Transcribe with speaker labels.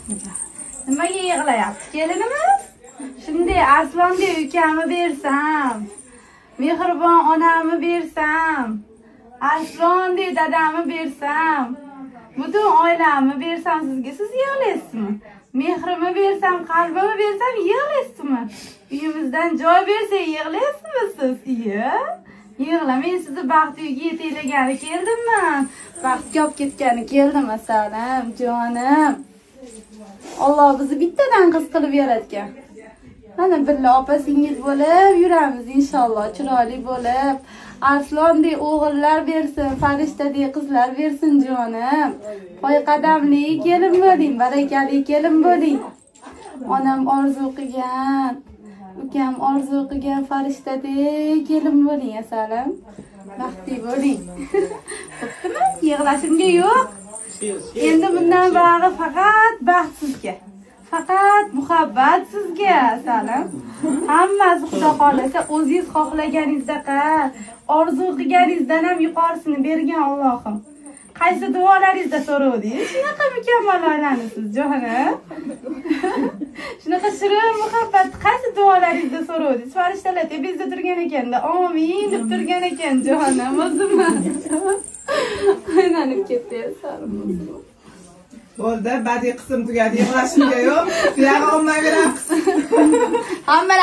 Speaker 1: Nimaga yig'layapti kelinimiz? Shunday Arslondek ukamni bersam, mehribon onamni bersam, Arslondek dadamni bersam, butun oilamni bersam sizga, siz yig'laysizmi? Mehrimni bersam, qalbimni bersam yig'laysizmi? Uyimizdan joy bersa yig'laysizmi siz? Iya. Yig'la, men sizni baxt uyiga yetaklagani keldimmi? Baxtga olib ketgani keldim asalim, jonim. Alloh bizni bittadan qiz qilib yaratgan. Mana billa opa-singiz bo'lib yuramiz inshaalloh, chiroyli bo'lib. Arslondek o'g'illar bersin, farishtadek qizlar bersin jonim. Poy qadamli kelin bo'ling, barakali kelin bo'ling. Onam orzu qilgan, ukam orzu qilgan farishtadek kelin bo'ling asalim. Baxtli bo'ling. Bo'ptimi? Yig'lashimga yo'q. Endi bundan bari faqat baxt sizga. Faqat muhabbat sizga asalim. Hammasi Xudo xolasa o'zingiz xohlaganingizdaqa, orzu qilganingizdan ham yuqorisini bergan Allohim. Qaysi duolaringizda so'rovdingiz? Shunaqa mukammal oilanisiz, jonim. Shunaqa shirin muhabbat qaysi duolaringizda so'rovdingiz? Farishtalar tepangizda turgan ekanda, amin deb turgan ekan, jonim, o'zimman. Aylanib ketdi asalim.
Speaker 2: Bo'ldi, badiiy qism tugadi, yig'lashimga yo'q. Buyog'i olmayveramiz.
Speaker 1: Hamma